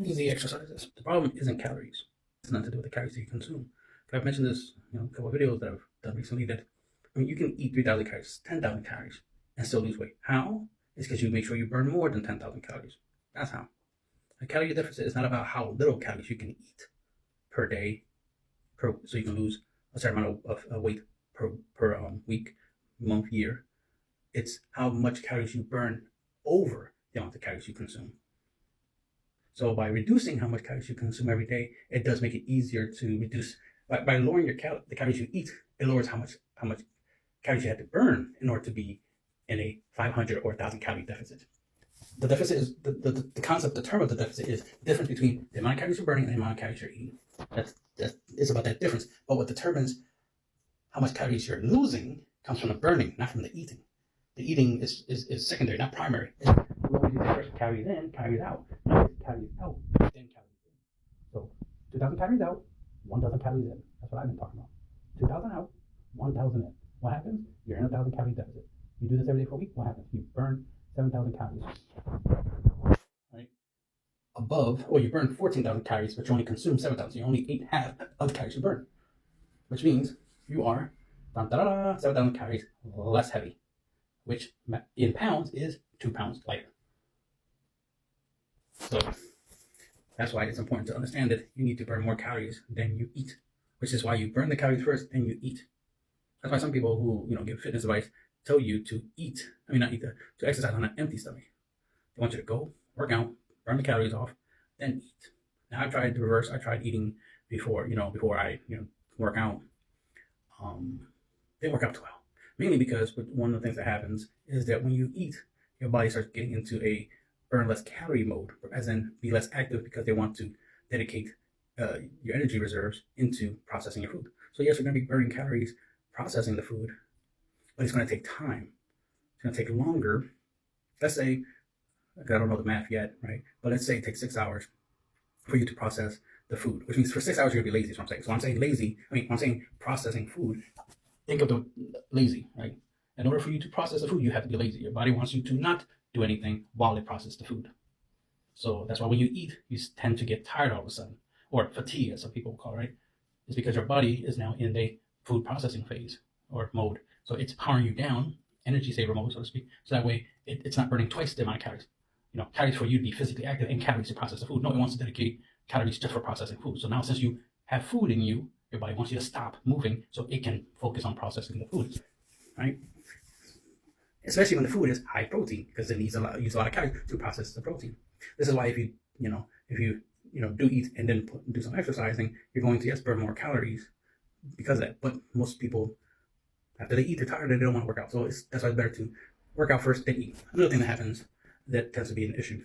Easy exercises. The problem isn't calories. It's nothing to do with the calories that you consume. I've mentioned this, a couple of videos that I've done recently. That you can eat 3,000 calories, 10,000 calories, and still lose weight. How? It's because you make sure you burn more than 10,000 calories. That's how. A calorie deficit is not about how little calories you can eat per day, so you can lose a certain amount of weight per week, month, year. It's how much calories you burn over the amount of calories you consume. So by reducing how much calories you consume every day, it does make it easier to reduce. By lowering the calories you eat, it lowers how much calories you have to burn in order to be in a 500 or 1,000 calorie deficit. The deficit is the concept, the term of the deficit is the difference between the amount of calories you're burning and the amount of calories you're eating. It's about that difference. But what determines how much calories you're losing comes from the burning, not from the eating. The eating is secondary, not primary. It's what we do first: calories in, calories out. Now it's calories out, then calories in. So 2,000 calories out, 1,000 calories in. That's what I've been talking about. 2,000 out, 1,000 in. What happens? You're in a 1,000 calorie deficit. You do this every day for a week. What happens? You burn 7,000 calories. Right? Above, or you burn 14,000 calories, but you only consume 7,000. You only eat half of the calories you burn, which means you are 7,000 calories less heavy, which in pounds is 2 pounds lighter. So that's why it's important to understand that you need to burn more calories than you eat, which is why you burn the calories first, then you eat. That's why some people who give fitness advice tell you to eat. I mean, not eat, to exercise on an empty stomach. They want you to go work out, burn the calories off, then eat. Now I've tried the reverse. I tried eating before I work out. Didn't work out too well. Mainly because one of the things that happens is that when you eat, your body starts getting into a burn less calorie mode, as in be less active because they want to dedicate your energy reserves into processing your food. So yes, you're going to be burning calories processing the food, but it's going to take time. It's going to take longer. Let's say, I don't know the math yet, right? But let's say it takes 6 hours for you to process the food, which means for 6 hours you're going to be lazy, is what I'm saying. So I'm saying lazy, when I'm saying processing food, think of the lazy, right? In order for you to process the food, you have to be lazy. Your body wants you to not do anything while it processes the food. So that's why when you eat, you tend to get tired all of a sudden, or fatigue, as some people call it, right? It's because your body is now in the food processing phase or mode. So it's powering you down, energy saver mode, so to speak. So that way it's not burning twice the amount of calories. Calories for you to be physically active and calories to process the food. No, it wants to dedicate calories just for processing food. So now since you have food in you, your body wants you to stop moving so it can focus on processing the food, right? Especially when the food is high protein, because it use a lot of calories to process the protein. This is why if you do eat and then do some exercising, you're going to burn more calories because of that. But most people, after they eat, they're tired and they don't want to work out. So that's why it's better to work out first, then eat. Another thing that happens that tends to be an issue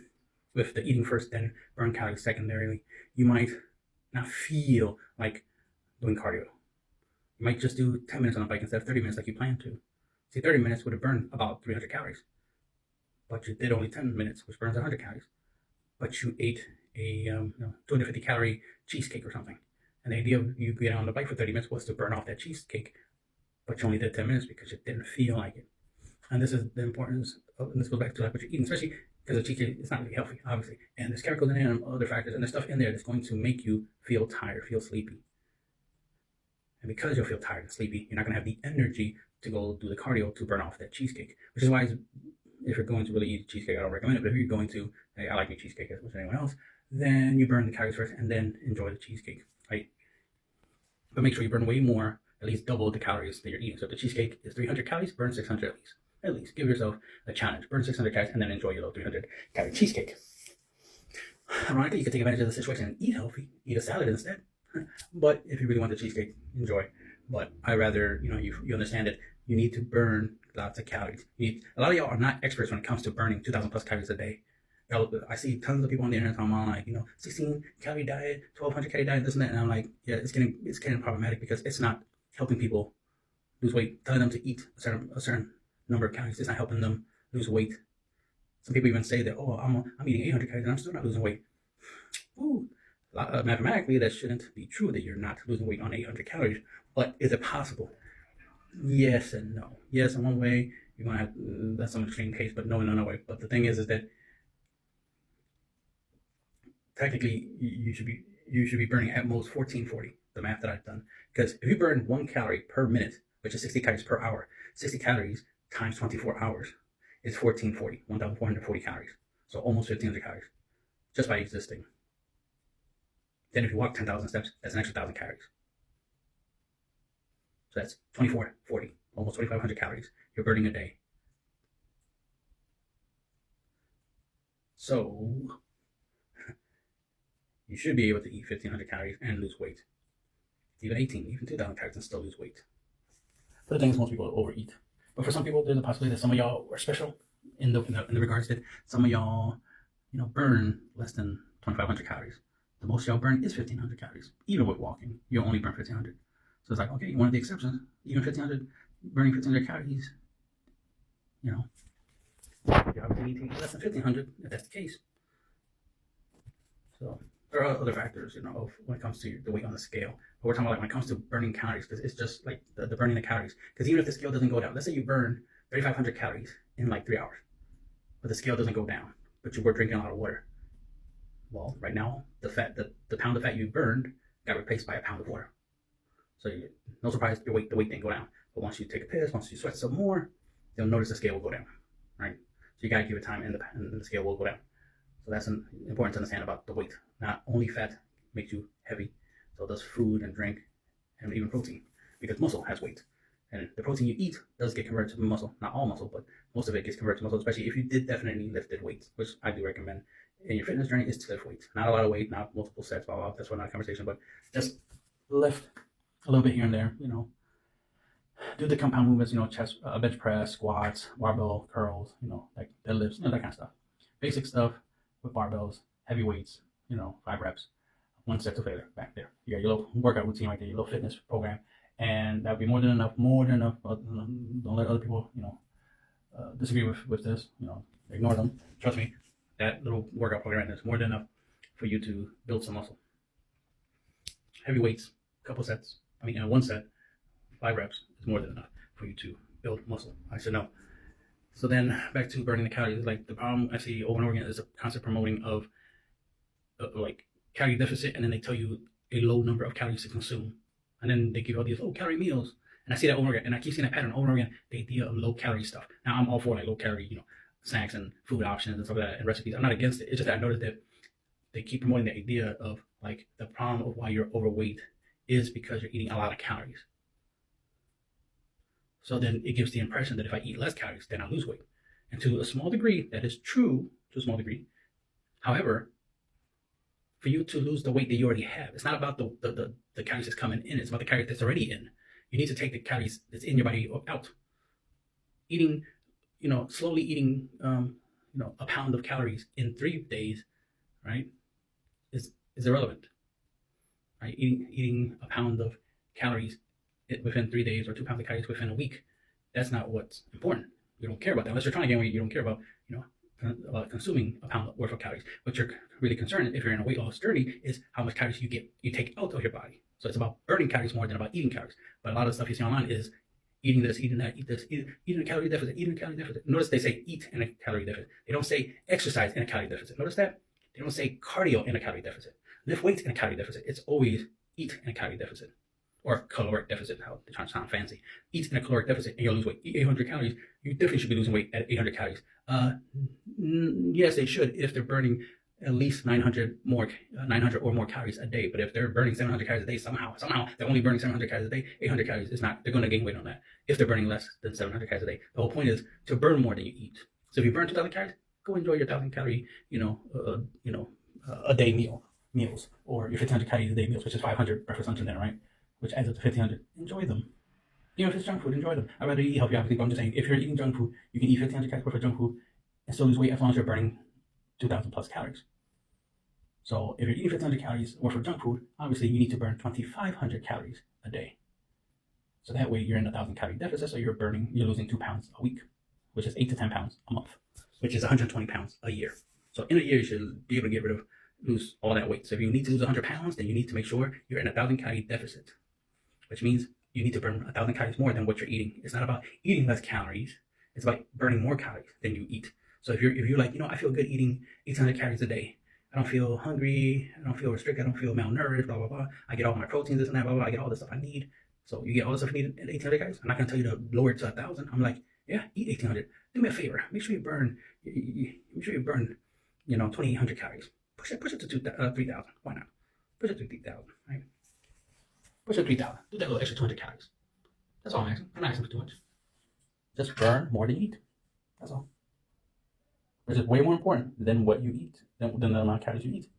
with the eating first, then burn calories secondarily, you might not feel like doing cardio. You might just do 10 minutes on a bike instead of 30 minutes like you plan to. See, 30 minutes would have burned about 300 calories, but you did only 10 minutes, which burns 100 calories. But you ate a 250 calorie cheesecake or something. And the idea of you getting on the bike for 30 minutes was to burn off that cheesecake, but you only did 10 minutes because you didn't feel like it. And this is the importance of, and this goes back to like what you're eating, especially because the cheesecake is not really healthy, obviously. And there's chemicals in it and other factors, and there's stuff in there that's going to make you feel tired, feel sleepy. And because you'll feel tired and sleepy, you're not going to have the energy to go do the cardio to burn off that cheesecake. Which is why, if you're going to really eat cheesecake, I don't recommend it. But if you're going to, hey, I like your cheesecake as much as anyone else, then you burn the calories first and then enjoy the cheesecake, right? But make sure you burn way more, at least double the calories that you're eating. So if the cheesecake is 300 calories, burn 600 at least. At least give yourself a challenge. Burn 600 calories and then enjoy your little 300 calorie cheesecake. Ironically, you could take advantage of the situation and eat healthy, eat a salad instead. But if you really want the cheesecake, enjoy. But I rather, you understand that you need to burn lots of calories. A lot of y'all are not experts when it comes to burning 2,000 plus calories a day. I see tons of people on the internet talking about like, 16 calorie diet, 1,200 calorie diet, this and that, and I'm like, yeah, it's getting problematic because it's not helping people lose weight. Telling them to eat a certain number of calories is not helping them lose weight. Some people even say that, oh, I'm eating 800 calories and I'm still not losing weight. Ooh. Mathematically, that shouldn't be true that you're not losing weight on 800 calories. But is it possible? Yes and no. Yes, in one way, you're going to have, that's some extreme case, but no in another way. But the thing is that technically you should be burning at most 1440. The math that I've done, because if you burn 1 calorie per minute, which is 60 calories per hour, 60 calories times 24 hours is 1440, 1440 calories. So almost 1500 calories just by existing. Then if you walk 10,000 steps, that's an extra 1,000 calories. So that's 2440, almost 2,500 calories you're burning a day. So you should be able to eat 1,500 calories and lose weight. Even 18, even 2,000 calories and still lose weight. But the thing is, most people overeat. But for some people, there's a possibility that some of y'all are special in the regards that some of y'all, burn less than 2,500 calories. The most y'all burn is 1,500 calories. Even with walking, you'll only burn 1,500. So it's like, okay, one of the exceptions, even 1,500, burning 1,500 calories, you obviously need to eat less than 1,500 if that's the case. So there are other factors, of when it comes to the weight on the scale. But we're talking about like when it comes to burning calories, because it's just like the burning the calories. Because even if the scale doesn't go down, let's say you burn 3,500 calories in like 3 hours, but the scale doesn't go down, but you were drinking a lot of water. Well, right now, the pound of fat you burned got replaced by a pound of water. So no surprise, the weight didn't go down. But once you take a piss, once you sweat some more, you'll notice the scale will go down, right? So you gotta give it time, and the scale will go down. So that's important to understand about the weight. Not only fat makes you heavy, so does food and drink, and even protein, because muscle has weight. And the protein you eat does get converted to muscle. Not all muscle, but most of it gets converted to muscle, especially if you did definitely lifted weights, which I do recommend in your fitness journey, is to lift weights. Not a lot of weight, not multiple sets, blah, blah. That's for another conversation, but just lift a little bit here and there, do the compound movements, chest, bench press, squats, barbell curls, like deadlifts, that kind of stuff. Basic stuff with barbells, heavy weights, 5 reps, 1 set to failure back there. You got your little workout routine right there, your little fitness program, and that would be more than enough. Don't let other people, disagree with this, ignore them. Trust me, that little workout program is more than enough for you to build some muscle. Heavy weights, couple sets, 1 set, 5 reps is more than enough for you to build muscle. I should know. So then back to burning the calories. Like the problem I see over and over again is a constant promoting of like calorie deficit, and then they tell you a low number of calories to consume, and then they give all these low calorie meals. And I see that over again, and I keep seeing that pattern over and over again. The idea of low calorie stuff. Now I'm all for like low calorie, snacks and food options and stuff like that, and recipes. I'm not against it. It's just that I noticed that they keep promoting the idea of like the problem of why you're overweight is because you're eating a lot of calories. So then it gives the impression that if I eat less calories, then I lose weight. And to a small degree, that is true to a small degree. However, for you to lose the weight that you already have, it's not about the calories that's coming in, it's about the calories that's already in. You need to take the calories that's in your body out. Eating, slowly eating, a pound of calories in 3 days, right, is irrelevant. Right? Eating a pound of calories within 3 days or 2 pounds of calories within a week, that's not what's important. You don't care about that. Unless you're trying to gain weight, you don't care about, about consuming a pound worth of calories. What you're really concerned if you're in a weight loss journey is how much calories you take out of your body. So it's about burning calories more than about eating calories. But a lot of stuff you see online is eating this, eating that, eat this, eating a calorie deficit, eating a calorie deficit. Notice they say eat in a calorie deficit. They don't say exercise in a calorie deficit. Notice that? They don't say cardio in a calorie deficit. Lift weights in a calorie deficit. It's always eat in a calorie deficit. Or caloric deficit, how they're trying to sound fancy. Eat in a caloric deficit and you'll lose weight. Eat 800 calories, you definitely should be losing weight at 800 calories. Yes, they should if they're burning at least 900 or more calories a day. But if they're burning 700 calories a day, somehow they're only burning 700 calories a day, 800 calories is not, they're going to gain weight on that if they're burning less than 700 calories a day. The whole point is to burn more than you eat. So if you burn 2,000 calories, go enjoy your 1,000 calorie, a day meals, or your 1,500 calories a day meals, which is 500 breakfast, lunch, and dinner, right? Which adds up to 1,500. Enjoy them. Even if it's junk food, enjoy them. I'd rather eat healthy, obviously, but I'm just saying, if you're eating junk food, you can eat 1,500 calories worth of junk food and still lose weight as long as you're burning 2,000 plus calories. So if you're eating 1,500 calories worth of junk food, obviously you need to burn 2,500 calories a day. So that way you're in a 1,000 calorie deficit, so you're losing 2 pounds a week, which is 8 to 10 pounds a month, which is 120 pounds a year. So in a year, you should be able to lose all that weight. So if you need to lose 100 pounds, then you need to make sure you're in a 1,000 calorie deficit, which means you need to burn 1,000 calories more than what you're eating. It's not about eating less calories. It's about burning more calories than you eat. So if you're like, I feel good eating 800 calories a day, I don't feel hungry. I don't feel restricted. I don't feel malnourished. Blah blah blah. I get all my proteins, this and that. Blah blah. I get all the stuff I need. So you get all the stuff you need at 1,800 calories. I'm not gonna tell you to lower it to 1,000. I'm like, yeah, eat 1,800. Do me a favor. Make sure you burn. Make sure you burn. 2,800 calories. Push it to 3,000. Why not? Push it to 3,000. Right? Push it to 3,000. Do that little extra 200 calories. That's all I'm asking. I'm not asking for too much. Just burn more than you eat. That's all. Which is way more important than what you eat, than the amount of calories you eat.